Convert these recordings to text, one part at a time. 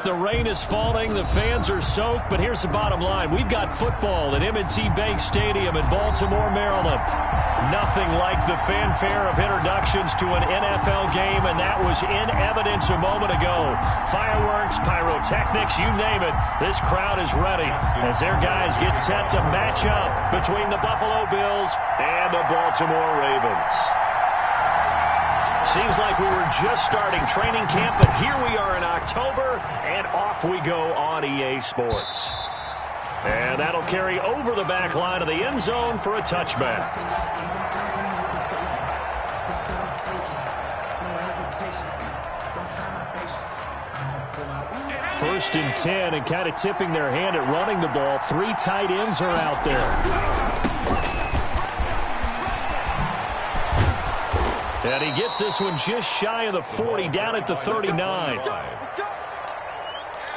The rain is falling. The fans are soaked. But here's the bottom line. We've got football at M&T Bank Stadium in Baltimore, Maryland. Nothing like the fanfare of introductions to an NFL game, and that was in evidence a moment ago. Fireworks, pyrotechnics, you name it. This crowd is ready as their guys get set to match up between the Buffalo Bills and the Baltimore Ravens. Seems like we were just starting training camp, but here we are in October, and off we go on EA Sports. And that'll carry over the back line of the end zone for a touchback. First and 10, and kind of tipping their hand at running the ball. 3 tight ends are out there. And he gets this one just shy of the 40, down at the 39.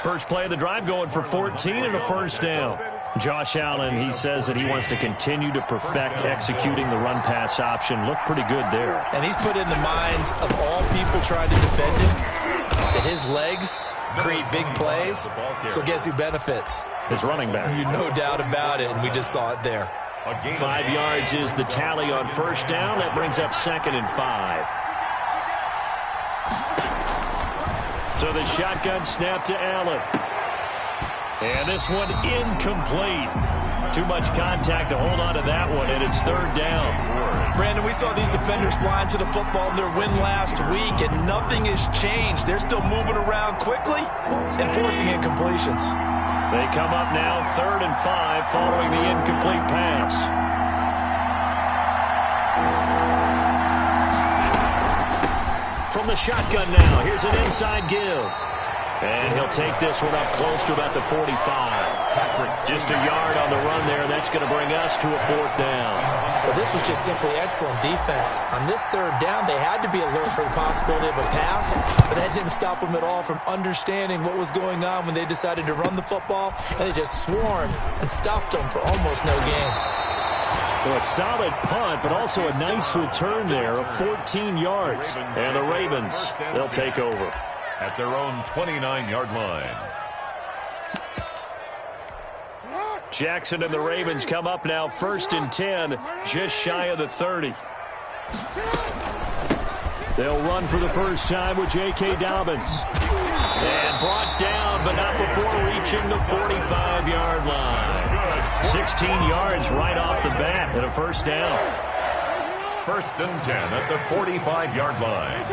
First play of the drive going for 14 and a first down. Josh Allen, he says that he wants to continue to perfect executing the run-pass option. Looked pretty good there. And he's put in the minds of all people trying to defend him that his legs create big plays. So guess who benefits? His running back. No doubt about it, and we just saw it there. 5 yards is the tally on first down. That brings up 2nd and 5. So the shotgun snap to Allen. And this one incomplete. Too much contact to hold on to that one, and it's 3rd down. Brandon, we saw these defenders flying to the football in their win last week, and nothing has changed. They're still moving around quickly and forcing incompletions. They come up now 3rd and 5 following the incomplete pass. From the shotgun now, here's an inside give. And he'll take this one up close to about the 45. Just a yard on the run there, and that's going to bring us to a 4th down. Well, this was just simply excellent defense. On this 3rd down, they had to be alert for the possibility of a pass, but that didn't stop them at all from understanding what was going on when they decided to run the football, and they just swarmed and stopped them for almost no gain. Well, a solid punt, but also a nice return there of 14 yards. And the Ravens, they'll take over at their own 29-yard line. Jackson and the Ravens come up now 1st and 10, just shy of the 30. They'll run for the first time with J.K. Dobbins. And brought down, but not before reaching the 45-yard line. 16 yards right off the bat and a first down. 1st and 10 at the 45-yard line.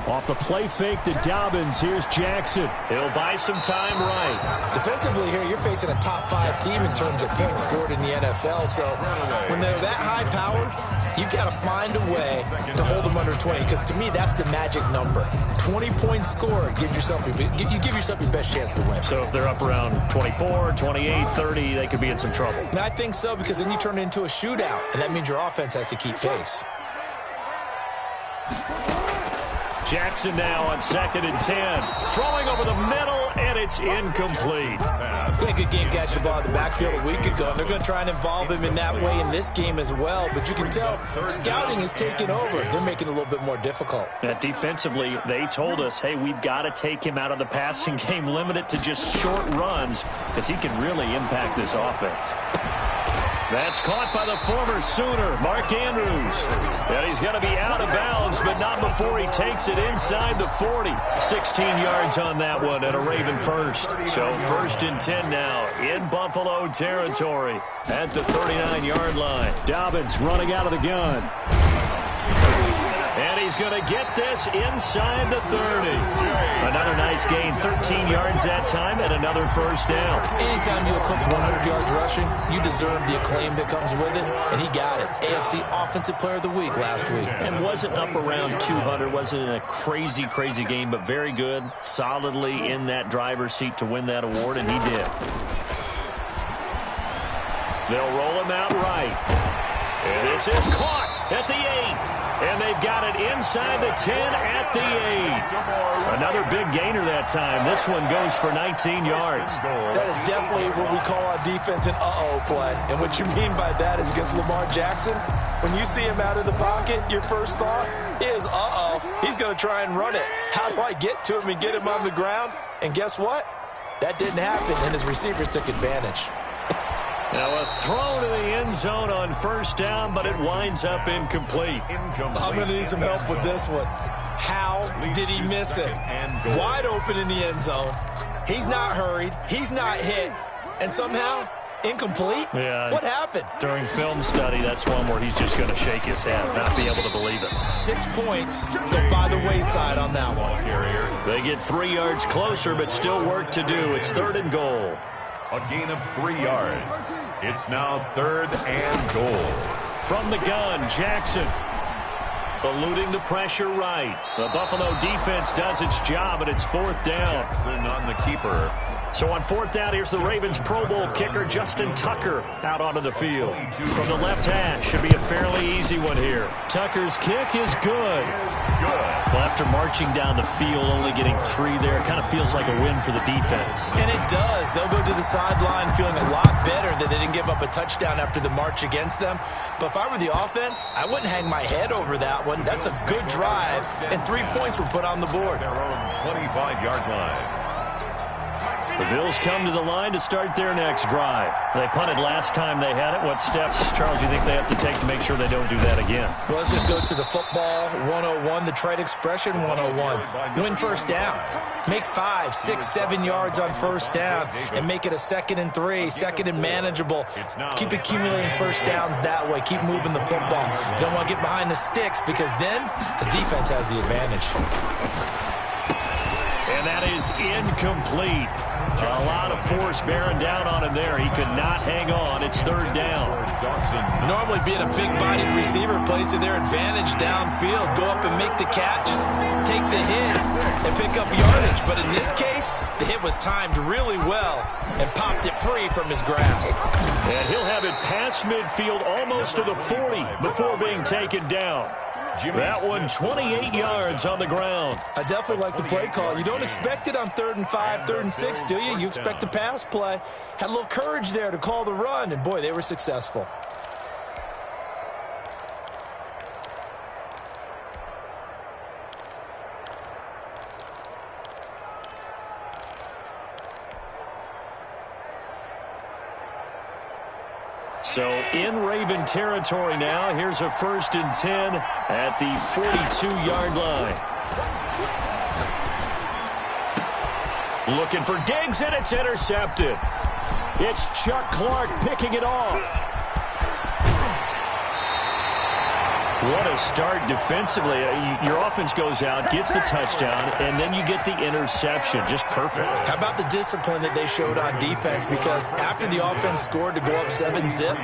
Off the play fake to Dobbins, here's Jackson. He'll buy some time right. Defensively here, you're facing a top 5 team in terms of points scored in the NFL. So when they're that high-powered, you've got to find a way to hold them under 20. Because to me, that's the magic number. 20 points scored, you give yourself your best chance to win. So if they're up around 24, 28, 30, they could be in some trouble. And I think so, because then you turn it into a shootout, and that means your offense has to keep pace. Jackson now on 2nd and 10. Throwing over the middle, and it's incomplete. Played a good game catching the ball in the backfield a week ago, and they're going to try and involve him in that way in this game as well. But you can tell scouting is taking over. They're making it a little bit more difficult. Defensively, they told us, hey, we've got to take him out of the passing game, limit it to just short runs, because he can really impact this offense. That's caught by the former Sooner, Mark Andrews. And he's going to be out of bounds, but not before he takes it inside the 40. 16 yards on that one and a Raven first. So 1st and 10 now in Buffalo territory at the 39-yard line. Dobbins running out of the gun. And he's going to get this inside the 30. Another nice gain, 13 yards that time, and another first down. Anytime you eclipse 100 yards rushing, you deserve the acclaim that comes with it, and he got it. AFC Offensive Player of the Week last week. And wasn't up around 200, wasn't in a crazy game, but very good, solidly in that driver's seat to win that award, and he did. They'll roll him out right. And this is caught at the 8. And they they've got it inside the 10 at the 8. Another big gainer that time. This one goes for 19 yards. That is definitely what we call on defense an uh-oh play. And what you mean by that is against Lamar Jackson, when you see him out of the pocket, your first thought is, uh-oh, he's going to try and run it. How do I get to him and get him on the ground? And guess what? That didn't happen, and his receivers took advantage. Now a throw to the end zone on first down, but it winds up incomplete. I'm going to need some help with this one. How did he miss it? Wide open in the end zone. He's not hurried. He's not hit. And somehow, incomplete? Yeah. What happened? During film study, that's one where he's just going to shake his head, not be able to believe it. 6 points go by the wayside on that one. They get 3 yards closer, but still work to do. It's 3rd and goal. A gain of 3 yards. It's now 3rd and goal. From the gun, Jackson. Eluding the pressure right. The Buffalo defense does its job, and it's 4th down. Jackson on the keeper. So on 4th down, here's the Ravens Pro Bowl kicker, Justin Tucker, out onto the field. From the left hash, should be a fairly easy one here. Tucker's kick is good. Well, after marching down the field, only getting 3 there, it kind of feels like a win for the defense. And it does. They'll go to the sideline feeling a lot better that they didn't give up a touchdown after the march against them. But if I were the offense, I wouldn't hang my head over that one. That's a good drive, and 3 points were put on the board. Their own 25-yard line. The Bills come to the line to start their next drive. They punted last time they had it. What steps, Charles, do you think they have to take to make sure they don't do that again? Well, let's just go to the football 101, the trade expression 101. Win first down. Make 5, 6, 7 yards on first down and make it a 2nd and 3, 2nd and manageable. Keep accumulating first downs that way. Keep moving the football. You don't want to get behind the sticks because then the defense has the advantage. And that is incomplete. A lot of force bearing down on him there. He could not hang on. It's 3rd down. Normally being a big-bodied receiver plays to their advantage downfield. Go up and make the catch, take the hit, and pick up yardage. But in this case, the hit was timed really well and popped it free from his grasp. And he'll have it past midfield almost to the 40 before being taken down. That one 28 yards on the ground. I definitely like the play call. You don't expect it on 3rd and 5, 3rd and 6, do you? You expect a pass play. Had a little courage there to call the run, and boy, they were successful. So in Raven territory now. Here's a 1st and 10 at the 42-yard line. Looking for Diggs, and it's intercepted. It's Chuck Clark picking it off. What a start defensively. Your offense goes out, gets the touchdown, and then you get the interception. Just perfect. How about the discipline that they showed on defense? Because after the offense scored to go up 7-zip,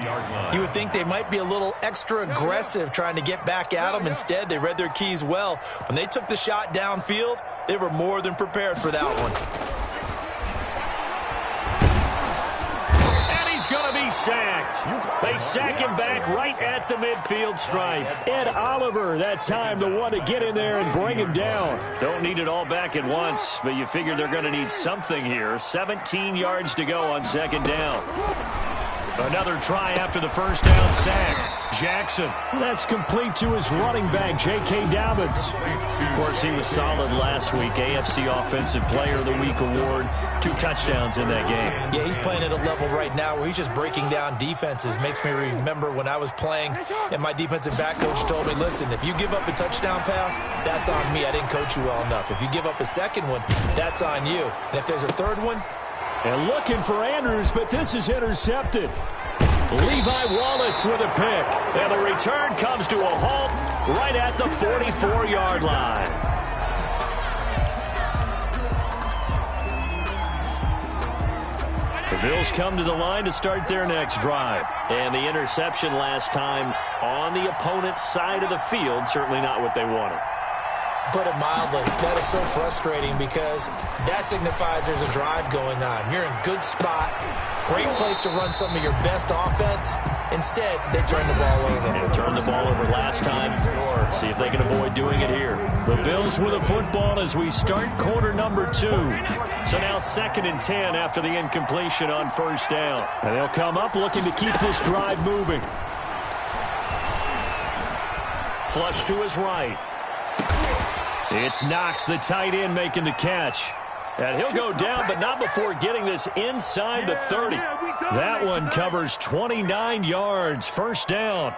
you would think they might be a little extra aggressive trying to get back at them. Instead, they read their keys well. When they took the shot downfield, they were more than prepared for that one. Going to be sacked. They sack him back right at the midfield stripe. Ed Oliver, that time, the one to get in there and bring him down. Don't need it all back at once, but you figure they're going to need something here. 17 yards to go on 2nd down. Another try after the first down sack. Jackson. That's complete to his running back, J.K. Dobbins. Of course, he was solid last week. AFC Offensive Player of the Week award. 2 touchdowns in that game. Yeah, he's playing at a level right now where he's just breaking down defenses. Makes me remember when I was playing and my defensive back coach told me, listen, if you give up a touchdown pass, that's on me. I didn't coach you well enough. If you give up a second one, that's on you. And if there's a third one, and looking for Andrews, but this is intercepted. Levi Wallace with a pick. And the return comes to a halt right at the 44-yard line. The Bills come to the line to start their next drive. And the interception last time on the opponent's side of the field, certainly not what they wanted. Put it mildly, that is so frustrating because that signifies there's a drive going on. You're in good spot, great place to run some of your best offense. Instead, they turn the ball over. And turned the ball over last time. See if they can avoid doing it here. The Bills with a football as we start quarter number 2. So now 2nd and 10 after the incompletion on first down. And they'll come up looking to keep this drive moving. Flush to his right. It's Knox, the tight end, making the catch. And he'll go down, but not before getting this inside the 30. That one covers 29 yards. First down.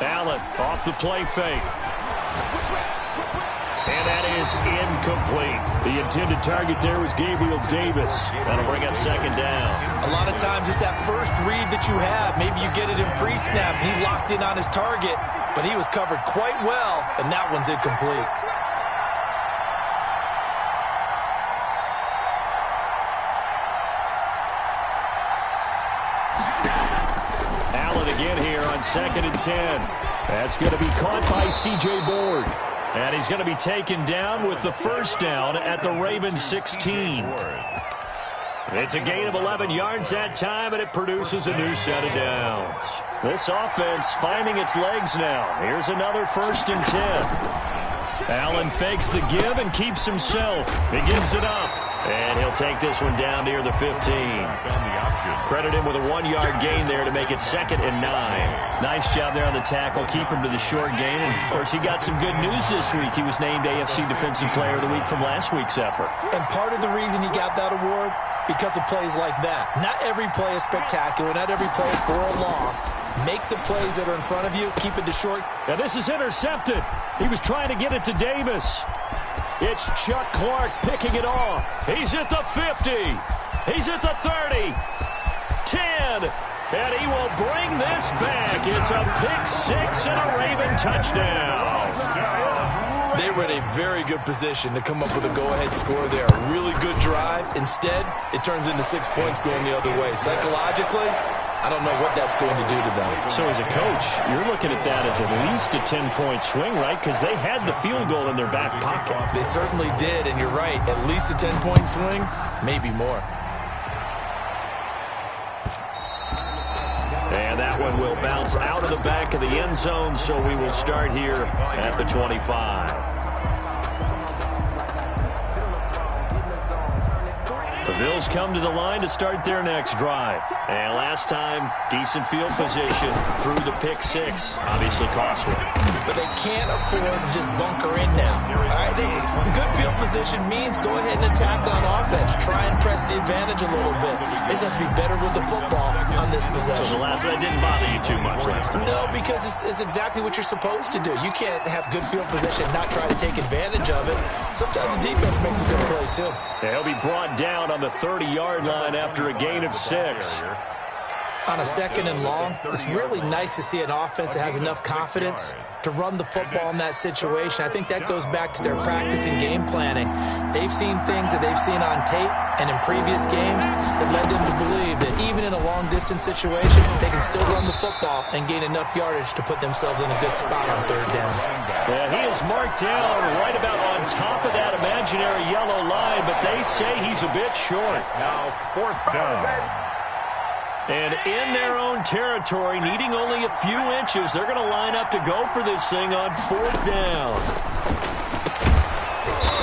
Allen off the play fake. And that is incomplete. The intended target there was Gabriel Davis. That'll bring up 2nd down. A lot of times it's that first read that you have. Maybe you get it in pre-snap. He locked in on his target, but he was covered quite well, and that one's incomplete. Allen again here on 2nd and 10. That's going to be caught by C.J. Board. And he's going to be taken down with the first down at the Ravens 16. It's a gain of 11 yards that time, and it produces a new set of downs. This offense finding its legs now. Here's another 1st and 10. Allen fakes the give and keeps himself. He gives it up. And he'll take this one down near the 15. Credit him with a 1-yard gain there to make it 2nd and 9. Nice job there on the tackle. Keep him to the short gain. And, of course, he got some good news this week. He was named AFC Defensive Player of the Week from last week's effort. And part of the reason he got that award, because of plays like that. Not every play is spectacular. Not every play is for a loss. Make the plays that are in front of you. Keep it to short. Now this is intercepted. He was trying to get it to Davis. It's Chuck Clark picking it off. He's at the 50. He's at the 30. 10. And he will bring this back. It's a pick 6 and a Raven touchdown. They were in a very good position to come up with a go-ahead score there. A really good drive. Instead, it turns into 6 points going the other way. Psychologically, I don't know what that's going to do to them. So as a coach, you're looking at that as at least a 10-point swing, right? Because they had the field goal in their back pocket. They certainly did, and you're right. At least a 10-point swing, maybe more. And that one will bounce out of the back of the end zone, so we will start here at the 25. The Bills come to the line to start their next drive. And last time, decent field position through the pick 6. Obviously costly. But they can't afford to just bunker in now. All right, good field position means go ahead and attack on offense. Try and press the advantage a little bit. They just have to be better with the football on this possession. So the last one didn't bother you too much last time? No, because it's exactly what you're supposed to do. You can't have good field position and not try to take advantage of it. Sometimes the defense makes a good play, too. Yeah, he'll be brought down on the 30-yard line after a gain of 6. On a 2nd and long, it's really nice to see an offense that has enough confidence to run the football in that situation. I think that goes back to their practice and game planning. They've seen things that they've seen on tape and in previous games that led them to believe that even in a long-distance situation, they can still run the football and gain enough yardage to put themselves in a good spot on 3rd down. Yeah, he is marked down right about on top of that imaginary yellow line, but they say he's a bit short. Now 4th down. And in their own territory, needing only a few inches, they're going to line up to go for this thing on 4th down.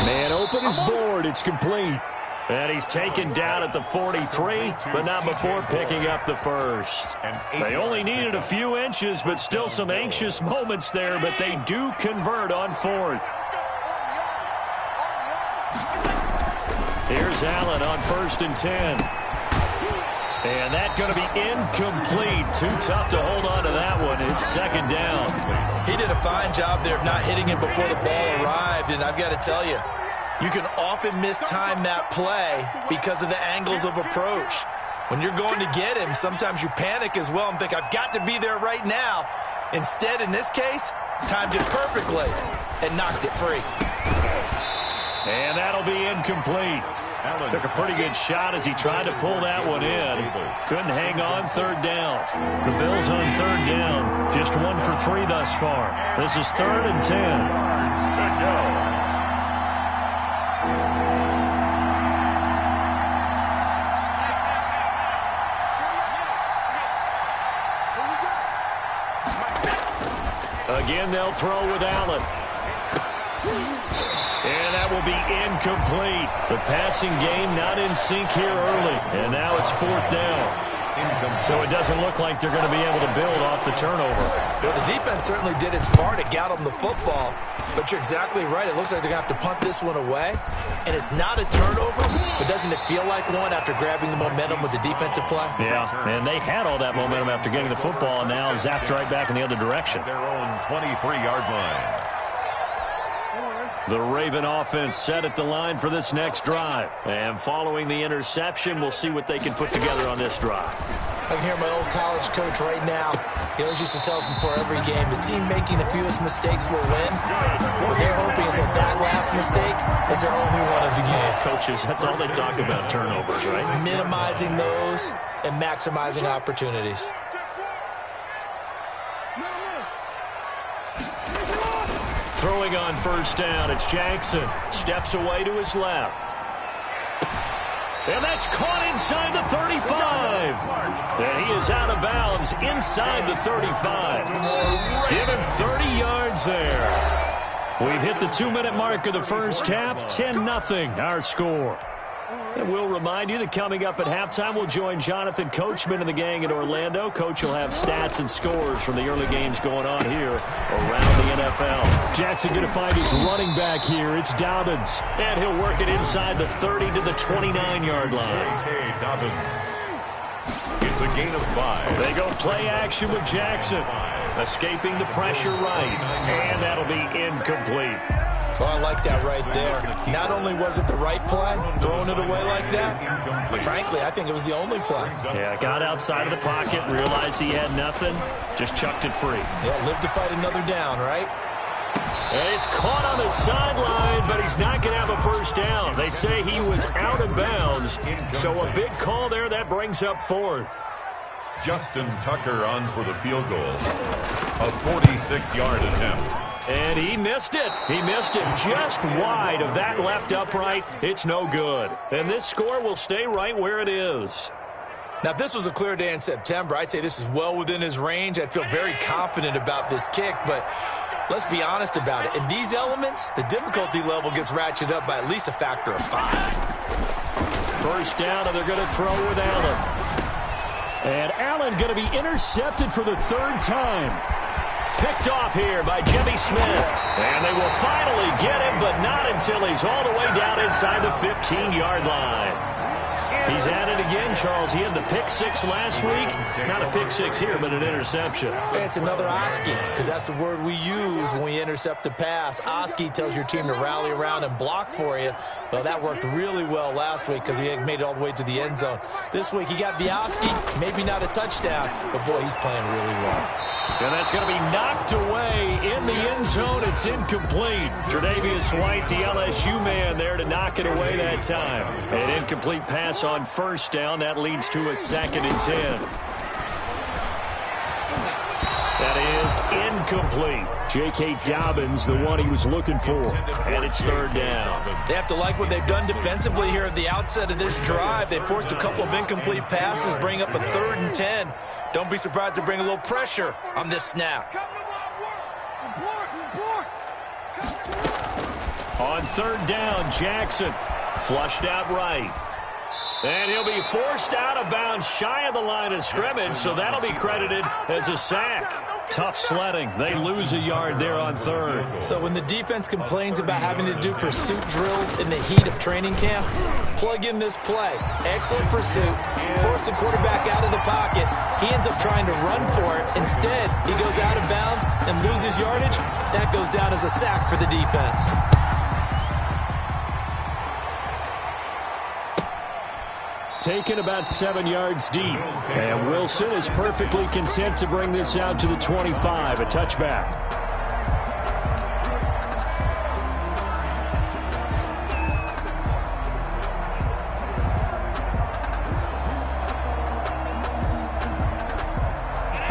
Man open is Board. It's complete. And he's taken down at the 43, but not before picking up the first. They only needed a few inches, but still some anxious moments there, but they do convert on 4th. Here's Allen on 1st and 10. And that's going to be incomplete. Too tough to hold on to that one. It's 2nd down. He did a fine job there of not hitting him before the ball arrived, and I've got to tell you, you can often mistime that play because of the angles of approach. When you're going to get him, sometimes you panic as well and think, I've got to be there right now. Instead, in this case, timed it perfectly and knocked it free. And that'll be incomplete. Took a pretty good shot as he tried to pull that one in. Couldn't hang on 3rd down. The Bills on 3rd down. Just 1 for 3 thus far. This is 3rd and 10. Again, they'll throw with Allen. And that will be incomplete. The passing game not in sync here early. And now it's 4th down. So it doesn't look like they're going to be able to build off the turnover. Well, the defense certainly did its part to get them the football. But you're exactly right. It looks like they're going to have to punt this one away. And it's not a turnover, but doesn't it feel like one after grabbing the momentum with the defensive play? Yeah, and they had all that momentum after getting the football, and now zapped right back in the other direction. Their own 23-yard line. The Raven offense set at the line for this next drive. And following the interception, we'll see what they can put together on this drive. I can hear my old college coach right now. He always used to tell us before every game, the team making the fewest mistakes will win. What they're hoping is that last mistake is their only one of the game. Coaches, that's all they talk about, turnovers, right? Minimizing those and maximizing opportunities. Throwing on 1st down, it's Jackson. Steps away to his left. And that's caught inside the 35. And he is out of bounds inside the 35. Give him 30 yards there. We've hit the 2-minute mark of the first half. 10-0 our score. And we'll remind you that coming up at halftime, we'll join Jonathan Coachman and the gang in Orlando. Coach will have stats and scores from the early games going on here around the NFL. Jackson going to find his running back here. It's Dobbins. And he'll work it inside the 30 to the 29-yard line. J.K. Dobbins. It's a gain of 5. They go play action with Jackson. Escaping the pressure right. And that'll be incomplete. Well, I like that right there. Not only was it the right play, throwing it away like that, but frankly, I think it was the only play. Yeah, got outside of the pocket, realized he had nothing, just chucked it free. Yeah, live to fight another down, right? And he's caught on the sideline, but he's not going to have a first down. They say he was out of bounds, so a big call there. That brings up 4th. Justin Tucker on for the field goal. A 46-yard attempt. And he missed it. He missed it just wide of that left upright. It's no good. And this score will stay right where it is. Now, if this was a clear day in September, I'd say this is well within his range. I'd feel very confident about this kick, but let's be honest about it. In these elements, the difficulty level gets ratcheted up by at least a factor of 5. 1st down, and they're going to throw with Allen. And Allen going to be intercepted for the 3rd time. Picked off here by Jimmy Smith. And they will finally get him, but not until he's all the way down inside the 15-yard line. He's at it again, Charles. He had the pick 6 last week. Not a pick 6 here, but an interception. It's another Oski, because that's the word we use when we intercept a pass. Oski tells your team to rally around and block for you. Well, that worked really well last week because he made it all the way to the end zone. This week he got the Oski, maybe not a touchdown, but boy, he's playing really well. And that's going to be knocked away in the end zone. It's incomplete. Tre'Davious White, the LSU man, there to knock it away that time. An incomplete pass on 1st down. That leads to a 2nd and 10. That is incomplete. J.K. Dobbins, the one he was looking for. And it's 3rd down. They have to like what they've done defensively here at the outset of this drive. They forced a couple of incomplete passes, bring up a 3rd and 10. Don't be surprised to bring a little pressure on this snap. On 3rd down, Jackson flushed out right. And he'll be forced out of bounds shy of the line of scrimmage, so that'll be credited as a sack. Tough sledding. They lose a yard there on 3rd. So when the defense complains about having to do pursuit drills in the heat of training camp, plug in this play. Excellent pursuit. Force the quarterback out of the pocket. He ends up trying to run for it. Instead, he goes out of bounds and loses yardage. That goes down as a sack for the defense. Taken about 7 yards deep. And Wilson is perfectly content to bring this out to the 25, a touchback.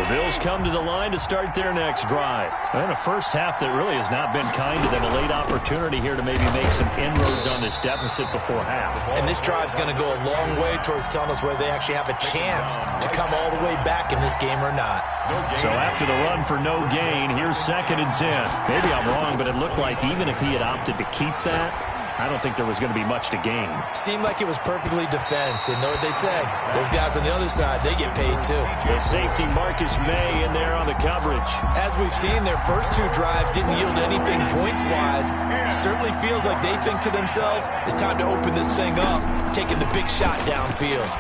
The Bills come to the line to start their next drive. And a first half that really has not been kind to them. A late opportunity here to maybe make some inroads on this deficit before half. And this drive's going to go a long way towards telling us whether they actually have a chance to come all the way back in this game or not. So after the run for no gain, here's 2nd and 10. Maybe I'm wrong, but it looked like even if he had opted to keep that, I don't think there was going to be much to gain. Seemed like it was perfectly defense. And know what they say? Those guys on the other side, they get paid too. The safety Marcus May in there on the coverage. As we've seen, their first 2 drives didn't yield anything points-wise. Certainly feels like they think to themselves, it's time to open this thing up, taking the big shot downfield.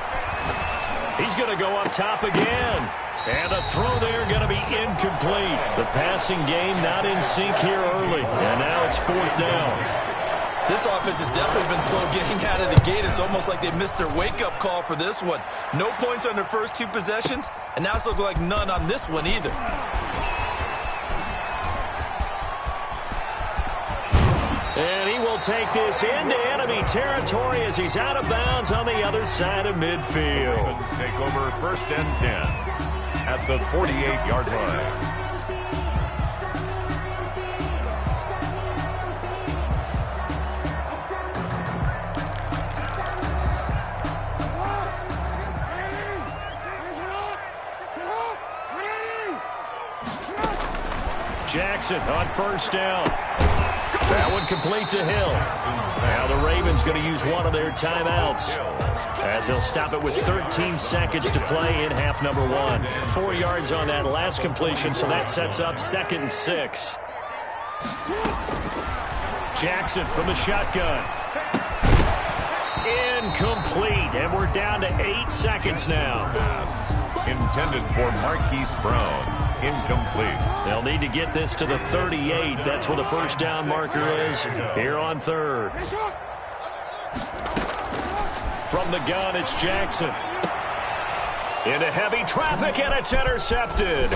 He's going to go up top again. And the throw there going to be incomplete. The passing game not in sync here early. And now it's 4th down. This offense has definitely been slow getting out of the gate. It's almost like they missed their wake-up call for this one. No points on their first 2 possessions, and now it's looking like none on this one either. And he will take this into enemy territory as he's out of bounds on the other side of midfield. Ravens take over 1st and 10 at the 48-yard line. Jackson on 1st down. That one complete to Hill. Now the Ravens going to use one of their timeouts as they'll stop it with 13 seconds to play in half number 1. 4 yards on that last completion, so that sets up 2nd and 6. Jackson from the shotgun. Incomplete, and we're down to 8 seconds now. Intended for Marquise Brown. Incomplete. They'll need to get this to the 38. That's where the 1st down marker is here on 3rd. From the gun, it's Jackson. Into heavy traffic, and it's intercepted.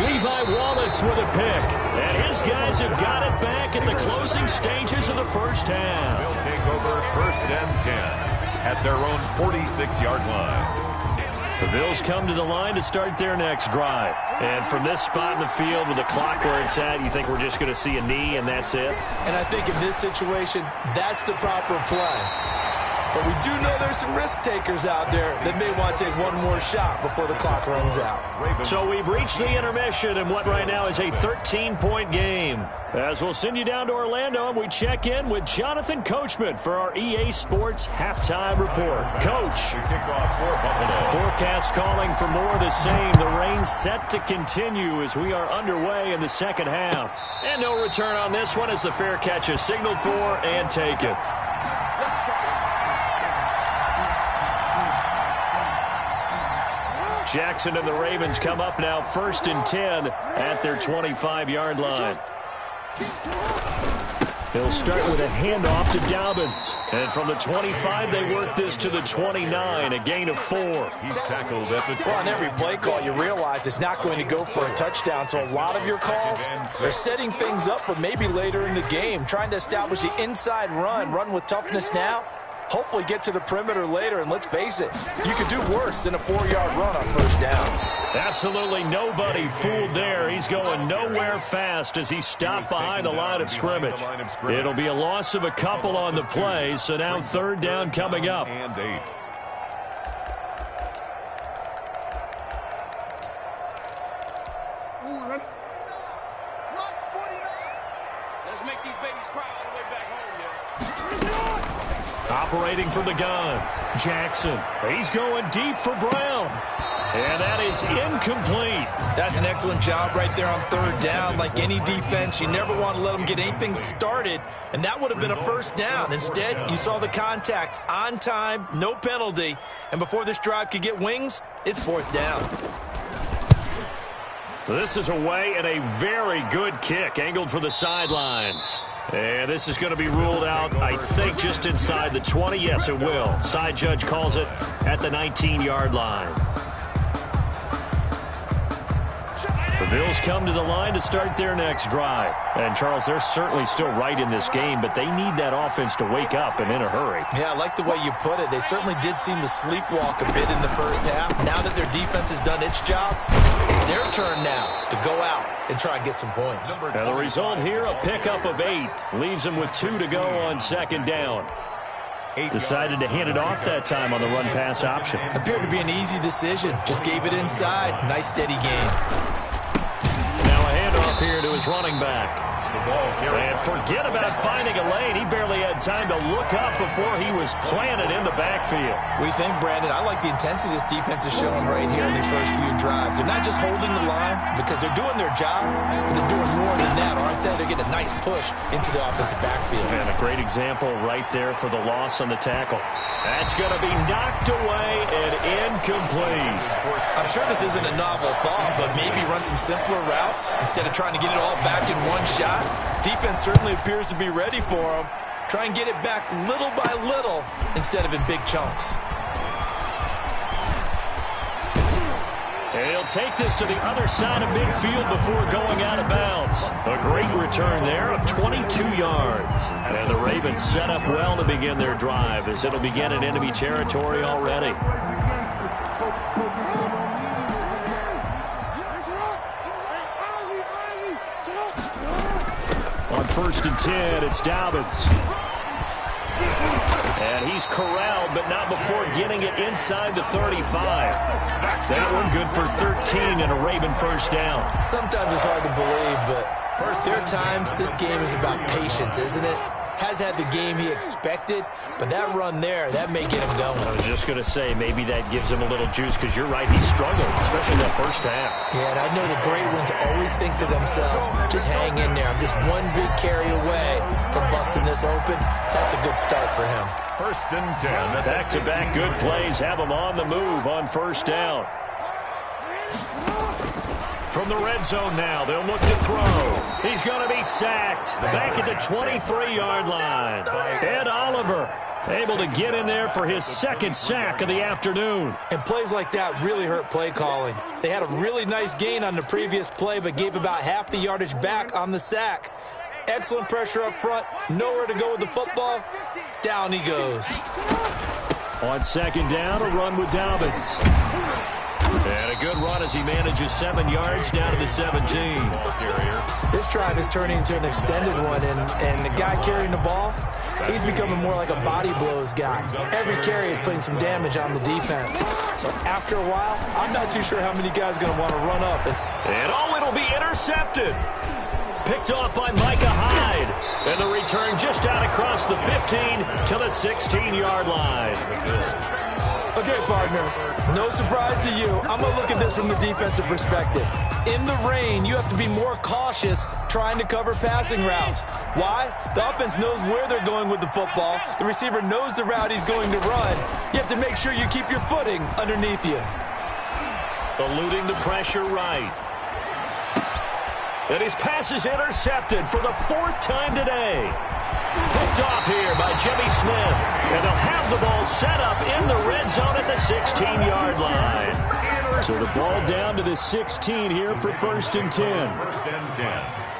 Levi Wallace with a pick. And his guys have got it back at the closing stages of the first half. They'll take over 1st and 10 at their own 46-yard line. The Bills come to the line to start their next drive. And from this spot in the field with the clock where it's at, you think we're just going to see a knee and that's it? And I think in this situation, that's the proper play. But we do know there's some risk takers out there that may want to take one more shot before the clock runs out. So we've reached the intermission in what right now is a 13-point game. As we'll send you down to Orlando and we check in with Jonathan Coachman for our EA Sports Halftime Report. Coach, forecast calling for more of the same. The rain set to continue as we are underway in the 2nd half. And no return on this one as the fair catch is signaled for and taken. Jackson and the Ravens come up now 1st and 10 at their 25-yard line. He'll start with a handoff to Dobbins. And from the 25, they work this to the 29, a gain of 4. He's tackled at the 20. Well, on every play call, you realize it's not going to go for a touchdown. So a lot of your calls are setting things up for maybe later in the game, trying to establish the inside run with toughness now. Hopefully get to the perimeter later, and let's face it, you could do worse than a 4-yard run on 1st down. Absolutely nobody fooled there. He's going nowhere fast as he stopped behind the line of scrimmage. It'll be a loss of a couple on the play, so now 3rd down coming up. And 8. Let's make these babies cry all the way back home, yeah. Operating from the gun, Jackson. He's going deep for Brown. And that is incomplete. That's an excellent job right there on 3rd down. Like any defense, you never want to let them get anything started, and that would have been a 1st down. Instead, you saw the contact on time, no penalty, and before this drive could get wings, it's 4th down. This is away and a very good kick angled for the sidelines. And this is going to be ruled out, I think, just inside the 20. Yes, it will. Side judge calls it at the 19-yard line. The Bills come to the line to start their next drive. And, Charles, they're certainly still right in this game, but they need that offense to wake up and in a hurry. Yeah, I like the way you put it. They certainly did seem to sleepwalk a bit in the first half. Now that their defense has done its job, it's their turn now to go out and try and get some points. And the result here, a pickup of 8. Leaves them with 2 to go on second down. Decided to hand it off that time on the run-pass option. Appeared to be an easy decision. Just gave it inside. Nice, steady game. Now a handoff here to his running back. And forget about finding a lane. He barely had time to look up before he was planted in the backfield. We think, Brandon, I like the intensity this defense is showing right here in these first few drives. They're not just holding the line because they're doing their job, but they're doing more than that, aren't they? They're getting a nice push into the offensive backfield. And a great example right there for the loss on the tackle. That's going to be knocked away and incomplete. I'm sure this isn't a novel thought, but maybe run some simpler routes instead of trying to get it all back in one shot. Defense certainly appears to be ready for him. Try and get it back little by little instead of in big chunks. And he'll take this to the other side of midfield before going out of bounds. A great return there of 22 yards. And the Ravens set up well to begin their drive as it'll begin in enemy territory already. On 1st and 10, it's Dobbins. And he's corralled, but not before getting it inside the 35. That one good for 13 and a Raven first down. Sometimes it's hard to believe, but there are times this game is about patience, isn't it? Has had the game he expected, but that run there, that may get him going. I was just going to say, maybe that gives him a little juice, because you're right, he struggled, especially that first half. Yeah, and I know the great ones always think to themselves, just hang in there. I'm just one big carry away from busting this open. That's a good start for him. 1st and 10. Back-to-back good plays have him on the move on first down. From the red zone now, they'll look to throw. He's going to be sacked. Back at the 23-yard line. Ed Oliver able to get in there for his second sack of the afternoon. And plays like that really hurt play calling. They had a really nice gain on the previous play, but gave about half the yardage back on the sack. Excellent pressure up front. Nowhere to go with the football. Down he goes. On second down, a run with Dobbins. And a good run as he manages 7 yards down to the 17. This drive is turning into an extended one, and the guy carrying the ball, he's becoming more like a body blows guy. Every carry is putting some damage on the defense. So after a while, I'm not too sure how many guys are going to want to run up. And it'll be intercepted. Picked off by Micah Hyde. And the return just out across the 15 to the 16-yard line. Okay, partner, no surprise to you. I'm going to look at this from the defensive perspective. In the rain, you have to be more cautious trying to cover passing routes. Why? The offense knows where they're going with the football. The receiver knows the route he's going to run. You have to make sure you keep your footing underneath you. Eluding the pressure right. And his pass is intercepted for the 4th time today. Picked off here by Jimmy Smith. And they'll have the ball set up in the red zone at the 16-yard line. So the ball down to the 16 here for 1st and 10. 1st and 10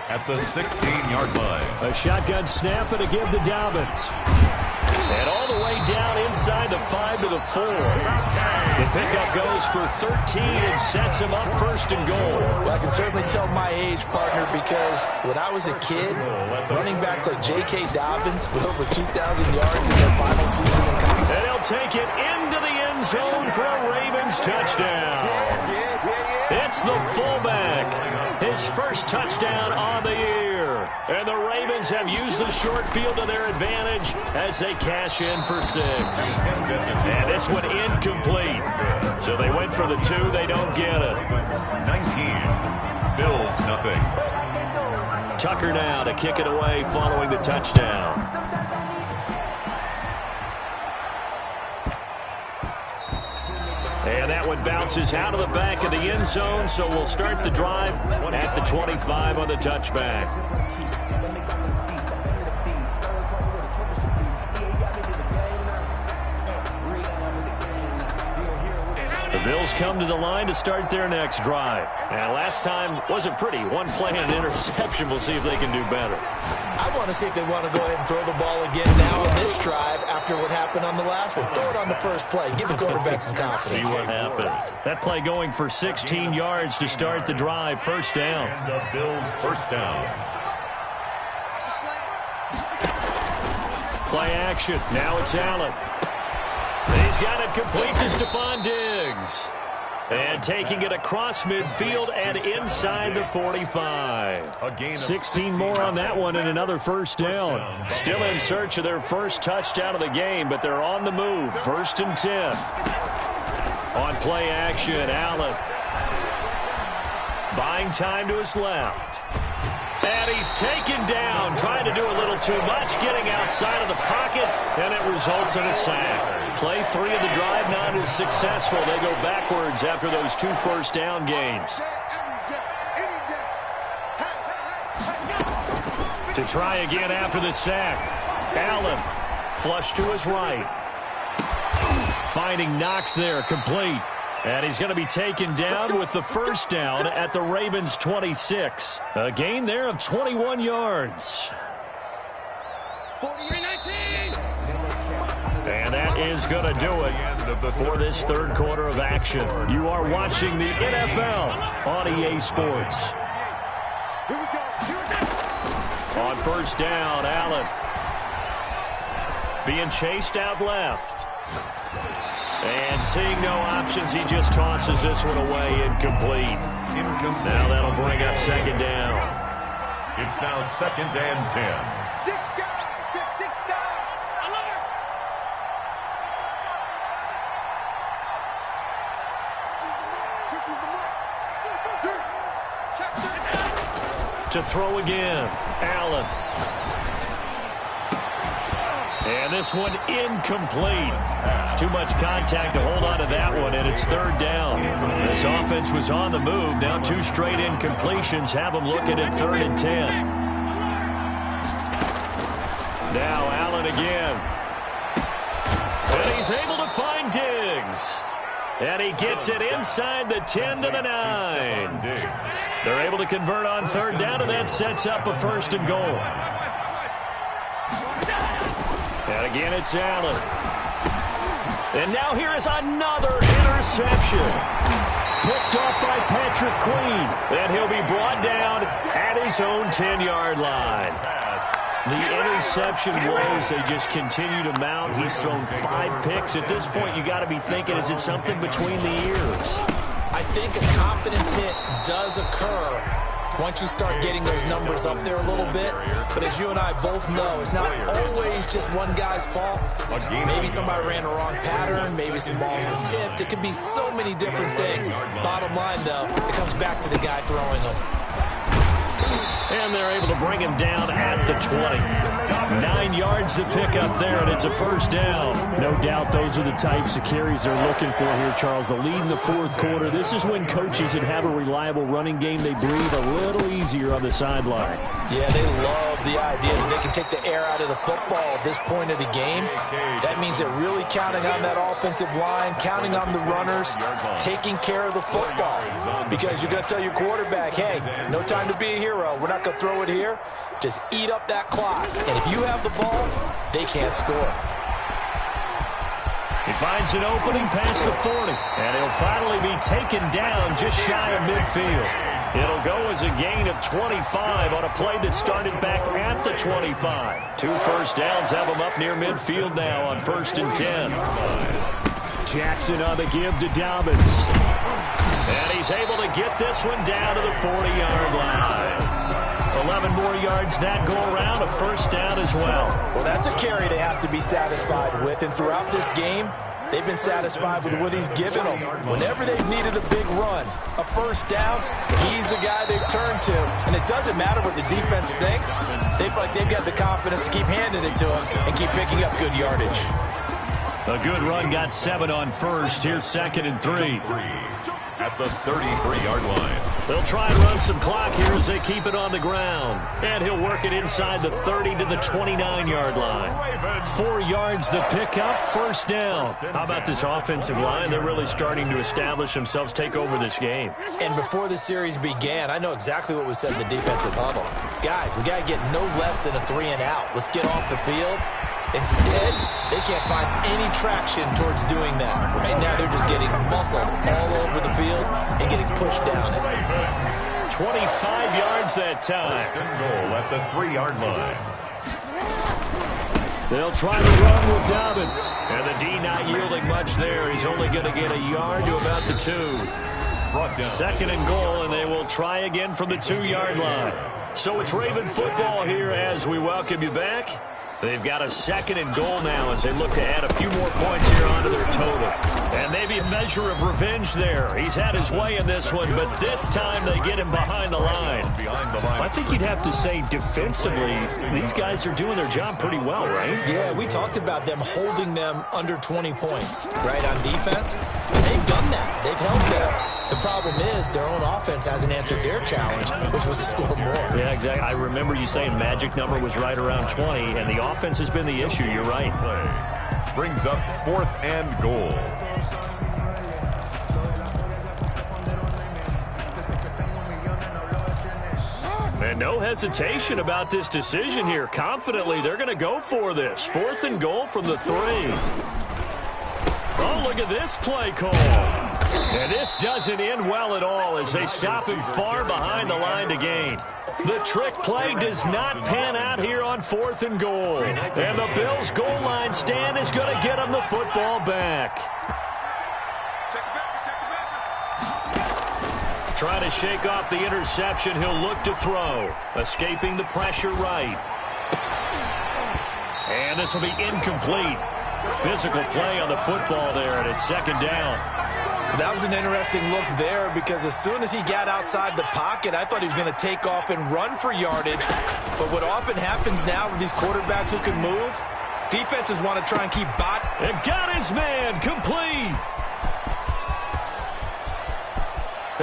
at the 16-yard line. A shotgun snap and a give to Dobbins. And all the way down inside the 5 to the 4. The pickup goes for 13 and sets him up 1st and goal. Well, I can certainly tell my age, partner, because when I was a kid, running backs like J.K. Dobbins with over 2,000 yards in their final season in college. And he'll take it into the end zone for a Ravens touchdown. It's the fullback. His first touchdown on the year. And the Ravens have used the short field to their advantage as they cash in for 6. And this one incomplete. So they went for the 2. They don't get it. 19. Bills nothing. Tucker now to kick it away following the touchdown. And that one bounces out of the back of the end zone, so we'll start the drive at the 25 on the touchback. The Bills come to the line to start their next drive. And last time wasn't pretty. One play and an interception. We'll see if they can do better. I want to see if they want to go ahead and throw the ball again now on this drive after what happened on the last one. Throw it on the first play. Give the quarterback some confidence. See what happens. That play going for 16 yards to start the drive. First down. And the Bills first down. Play action. Now it's Allen. He's got it complete to Stephon Diggs. And taking it across midfield and inside the 45. 16 more on that one and another first down. Still in search of their first touchdown of the game, but they're on the move. First and 10. On play action, Allen. Buying time to his left. And he's taken down, trying to do a little too much, getting outside of the pocket, and it results in a sack. Play 3 of the drive not as successful. They go backwards after those 2 first down gains. To try again after the sack. Allen, flush to his right. Finding Knox there, complete. And he's going to be taken down with the first down at the Ravens' 26. A gain there of 21 yards. 48-19. And that is going to do it for this third quarter of action. You are watching the NFL on EA Sports. On first down, Allen. Being chased out left. And seeing no options, he just tosses this one away, incomplete. Now that'll bring up second down. It's now second and 10. 6 down. 6 down. Alert. To throw again, Allen. And this one incomplete. Too much contact to hold on to that one, and it's third down. This offense was on the move. Now 2 straight incompletions have them looking at third and 10. Now Allen again. And he's able to find Diggs. And he gets it inside the 10 to the 9. They're able to convert on third down, and that sets up a first and goal. And again, it's Allen. And now here is another interception. Picked off by Patrick Queen. And he'll be brought down at his own 10-yard line. The interception woes, they just continue to mount. He's thrown 5 picks. At this point, you got to be thinking, is it something between the ears? I think a confidence hit does occur once you start getting those numbers up there a little bit. But as you and I both know, it's not always just one guy's fault. Maybe somebody ran a wrong pattern. Maybe some balls were tipped. It could be so many different things. Bottom line, though, it comes back to the guy throwing them. And they're able to bring him down at the 20. 9 yards to pick up there, and it's a first down. No doubt those are the types of carries they're looking for here, Charles. The lead in the fourth quarter. This is when coaches that have a reliable running game, they breathe a little easier on the sideline. Yeah, they love the idea that they can take the air out of the football at this point of the game. That means they're really counting on that offensive line, counting on the runners, taking care of the football. Because you're going to tell your quarterback, hey, no time to be a hero. We're not going to throw it here. Just eat up that clock. And if you have the ball, they can't score. He finds an opening past the 40. And he'll finally be taken down just shy of midfield. It'll go as a gain of 25 on a play that started back at the 25. 2 first downs have him up near midfield now on first and 10. Jackson on the give to Dobbins. And he's able to get this one down to the 40-yard line. 11 more yards that go around, a first down as well. Well, that's a carry they have to be satisfied with. And throughout this game, they've been satisfied with what he's given them. Whenever they've needed a big run, a first down, he's the guy they've turned to. And it doesn't matter what the defense thinks. They feel like they've got the confidence to keep handing it to him and keep picking up good yardage. A good run got 7 on first. Here's 2nd and 3. At the 33-yard line. They'll try and run some clock here as they keep it on the ground. And he'll work it inside the 30 to the 29-yard line. 4 yards the pickup, first down. How about this offensive line? They're really starting to establish themselves, take over this game. And before the series began, I know exactly what was said in the defensive huddle. Guys, we got to get no less than a 3-and-out. Let's get off the field. Instead, they can't find any traction towards doing that. Right now, they're just getting muscled all over the field and getting pushed down it. 25 yards that time. First and goal at the 3-yard line. They'll try to run with Dobbins. And the D not yielding much there. He's only going to get a yard to about the 2. Brought down. 2nd and goal, and they will try again from the 2-yard line. So it's Raven football here as we welcome you back. They've got a 2nd and goal now as they look to add a few more points here onto their total. And maybe a measure of revenge there. He's had his way in this one, but this time they get him behind the line. I think you'd have to say defensively, these guys are doing their job pretty well, right? Yeah, we talked about them holding them under 20 points, right, on defense. And they've done that. They've held them. The problem is their own offense hasn't answered their challenge, which was to score more. Yeah, exactly. I remember you saying magic number was right around 20, and the offense has been the issue. You're right. Brings up 4th and goal. And no hesitation about this decision here. Confidently, they're going to go for this. 4th and goal from the 3. Oh, look at this play call. And this doesn't end well at all as they stop him far behind the line to gain. The trick play does not pan out here on 4th and goal. And the Bills' goal line stand is going to get them the football back. Trying to shake off the interception, he'll look to throw. Escaping the pressure right. And this will be incomplete. Physical play on the football there, and it's 2nd down. That was an interesting look there because as soon as he got outside the pocket, I thought he was going to take off and run for yardage. But what often happens now with these quarterbacks who can move, defenses want to try and keep And got his man complete.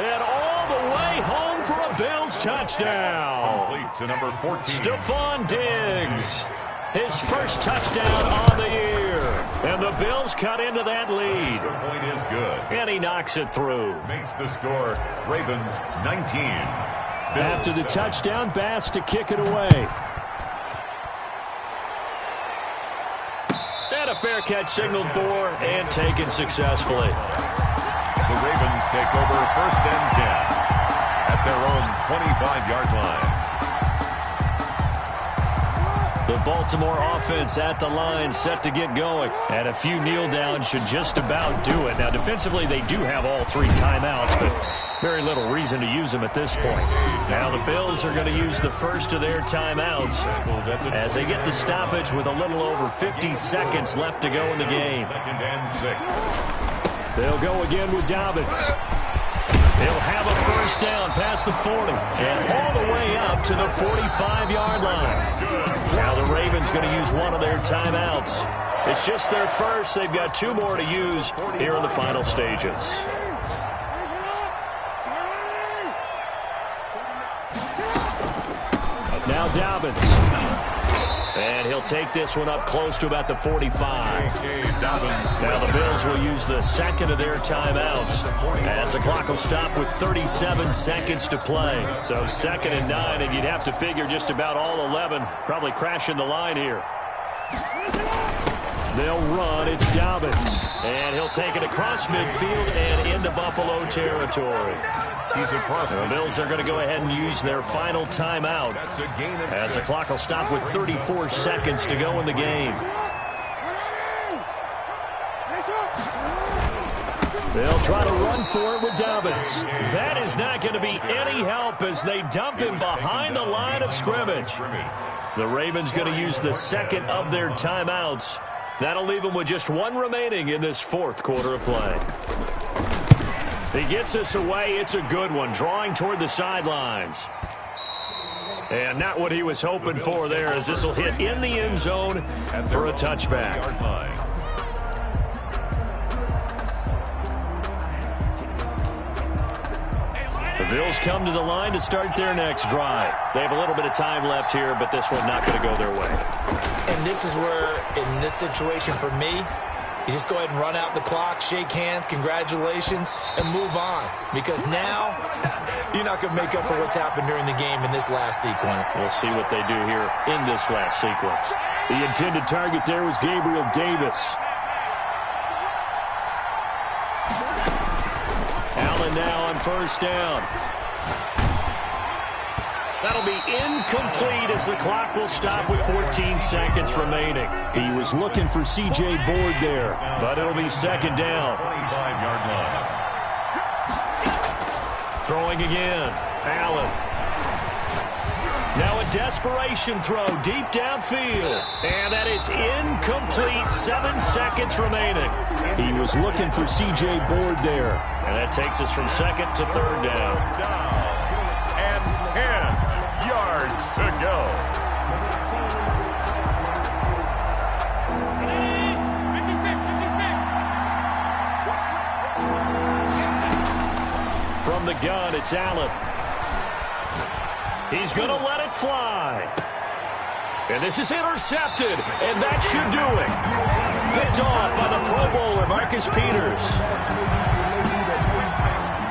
And all the way home for a Bills touchdown. Complete to number 14. Stephon Diggs. His first touchdown on the year. And the Bills cut into that lead. The point is good. And he knocks it through. Makes the score Ravens 19. After the touchdown, Bass to kick it away. And a fair catch signaled for and taken successfully. The Ravens take over 1st and 10 at their own 25-yard line. The Baltimore offense at the line, set to get going. And a few kneel downs should just about do it. Now, defensively, they do have all 3 timeouts, but very little reason to use them at this point. Now, the Bills are going to use the first of their timeouts as they get the stoppage with a little over 50 seconds left to go in the game. 2nd and 6. They'll go again with Dobbins. He'll have a first down past the 40 and all the way up to the 45-yard line. Now the Ravens going to use one of their timeouts. It's just their first. They've got 2 more to use here in the final stages. Now Dobbins. And he'll take this one up close to about the 45. Now the Bills will use the second of their timeouts as the clock will stop with 37 seconds to play. So 2nd and 9, and you'd have to figure just about all 11 probably crashing the line here. They'll run. It's Dobbins. And he'll take it across midfield and into Buffalo territory. He's across. The Bills are going to go ahead and use their final timeout as the clock will stop with 34 seconds to go in the game. They'll try to run for it with Dobbins. That is not going to be any help as they dump him behind the line of scrimmage. The Ravens going to use the second of their timeouts. That'll leave them with just 1 remaining in this 4th quarter of play. He gets us away. It's a good one, drawing toward the sidelines. And not what he was hoping for there, as this will hit in the end zone for a touchback. The Bills come to the line to start their next drive. They have a little bit of time left here, but this one not going to go their way. And this is where, in this situation for me, you just go ahead and run out the clock, shake hands, congratulations, and move on. Because now, you're not going to make up for what's happened during the game in this last sequence. We'll see what they do here in this last sequence. The intended target there was Gabriel Davis. Allen now on first down. That'll be incomplete as the clock will stop with 14 seconds remaining. He was looking for C.J. Board there. But it'll be second down. 25-yard line. Throwing again. Allen. Now a desperation throw deep downfield. And that is incomplete. 7 seconds remaining. He was looking for C.J. Board there. And that takes us from second to third down. And 10 yards to go. From the gun, it's Allen. He's going to let it fly. And this is intercepted, and that should do it. Picked off by the Pro Bowler, Marcus Peters.